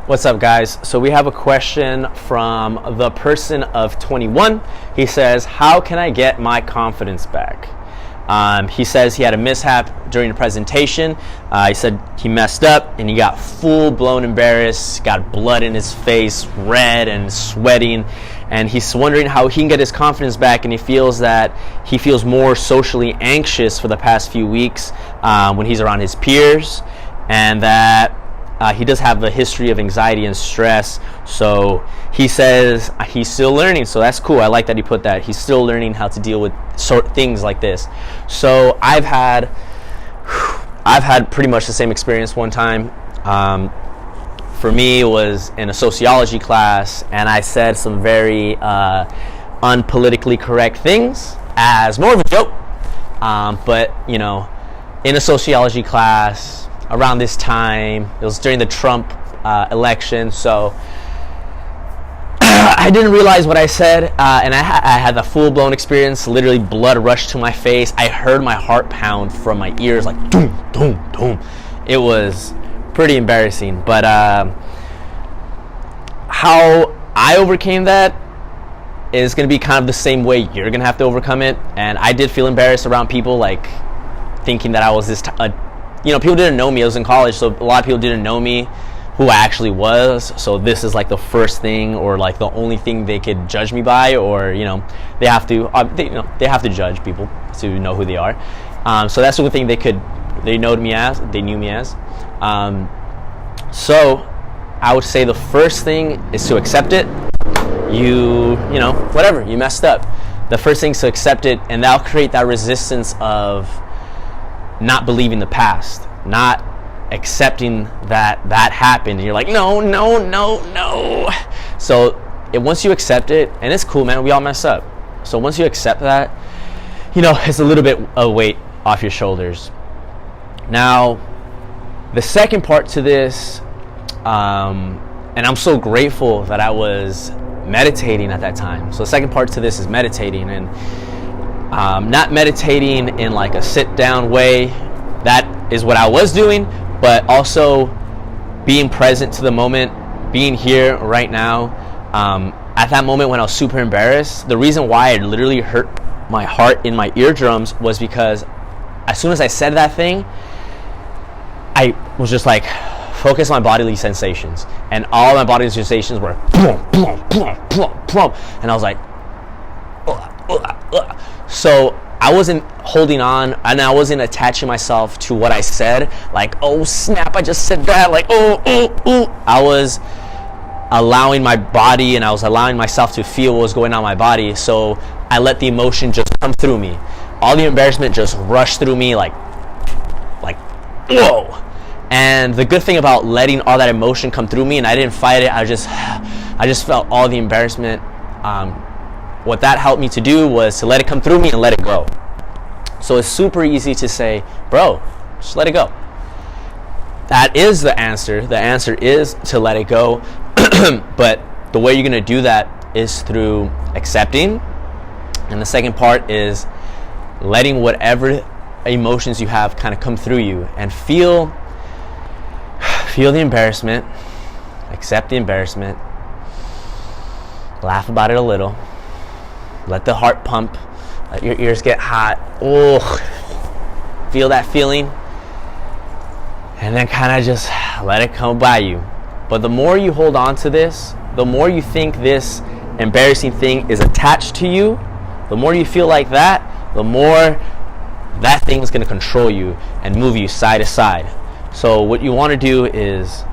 What's up, guys? So we have a question from the person of 21. He says, how can I get my confidence back? He says he had a mishap during the presentation. He said he messed up and he got full-blown embarrassed, got blood in his face, red and sweating, and he's wondering how he can get his confidence back, and he feels more socially anxious for the past few weeks when he's around his peers, and that he does have a history of anxiety and stress. So he says he's still learning. So that's cool. I like that he put that. He's still learning how to deal with things like this. So I've had pretty much the same experience one time. For me, it was in a sociology class, and I said some very unpolitically correct things as more of a joke. But you know, in a sociology class, around this time, it was during the Trump election, so I didn't realize what I said, and I had the full-blown experience. Literally, blood rushed to my face. I heard my heart pound from my ears, like doom, doom, doom. It was pretty embarrassing, but how I overcame that is going to be kind of the same way you're going to have to overcome it. And I did feel embarrassed around people, like thinking that I was this people didn't know me. I was in college, so a lot of people didn't know me, who I actually was. So this is like the first thing, or like the only thing they could judge me by, or they have to judge people to know who they are. So that's the only thing they knew me as. So I would say the first thing is to accept it. You messed up. The first thing is to accept it, and that'll create that resistance of not believing the past, not accepting that happened, and you're like, no. So once you accept it, and it's cool, man, we all mess up. So once you accept that, it's a little bit of weight off your shoulders. Now, the second part to this, and I'm so grateful that I was meditating at that time. So the second part to this is meditating, and not meditating in like a sit down way. That is what I was doing, but also being present to the moment, being here right now. At that moment when I was super embarrassed, the reason why it literally hurt my heart in my eardrums was because as soon as I said that thing, I was just like focus on bodily sensations, and all my bodily sensations were plump, plump, plump, plump, plump, and I was like, so I wasn't holding on, and I wasn't attaching myself to what I said, like, oh snap, I just said that, like, I was allowing my body, and I was allowing myself to feel what was going on in my body. So I let the emotion just come through me. All the embarrassment just rushed through me, like whoa. And the good thing about letting all that emotion come through me, and I didn't fight it, I just felt all the embarrassment. What that helped me to do was to let it come through me and let it go. So it's super easy to say, bro, just let it go. That is the answer. The answer is to let it go. But the way you're going to do that is through accepting. And the second part is letting whatever emotions you have kind of come through you, and feel the embarrassment, accept the embarrassment, laugh about it a little, let the heart pump, let your ears get hot, feel that feeling, and then kind of just let it come by you. But the more you hold on to this, the more you think this embarrassing thing is attached to you, the more you feel like that, the more that thing is going to control you and move you side to side. So what you want to do is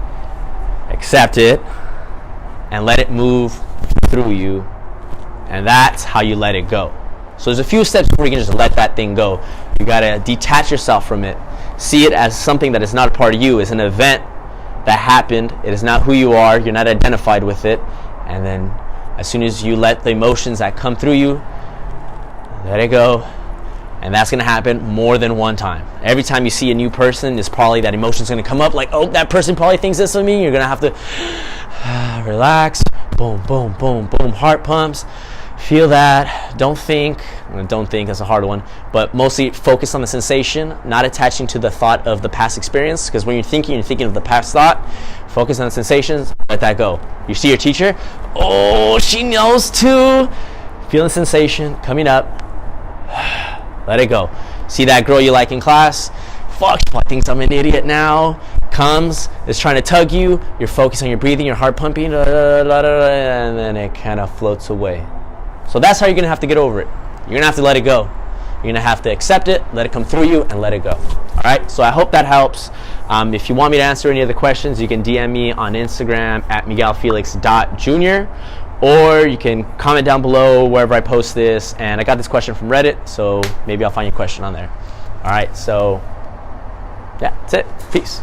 accept it and let it move through you, and that's how you let it go. So there's a few steps before you can just let that thing go. You got to detach yourself from it, see it as something that is not a part of you. It's an event that happened. It is not who you are. You're not identified with it. And then as soon as you let the emotions that come through you, let it go. And that's going to happen more than one time. Every time you see a new person, there's probably that emotion's going to come up, like, oh, that person probably thinks this of me. You're going to have to relax. Boom, boom, boom, boom. Heart pumps. Feel that. Don't think, that's a hard one, but mostly focus on the sensation, not attaching to the thought of the past experience, because when you're thinking of the past thought. Focus on the sensations, let that go. You see your teacher, oh, she knows too. Feel the sensation coming up, let it go. See that girl you like in class, fuck, I think I'm an idiot now. Comes, is trying to tug you, you're focused on your breathing, your heart pumping, and then it kind of floats away. So that's how you're going to have to get over it. You're going to have to let it go. You're going to have to accept it, let it come through you, and let it go. All right? So I hope that helps. If you want me to answer any other questions, you can DM me on Instagram at miguelfelix.jr. Or you can comment down below wherever I post this. And I got this question from Reddit, so maybe I'll find your question on there. All right, so yeah, that's it. Peace.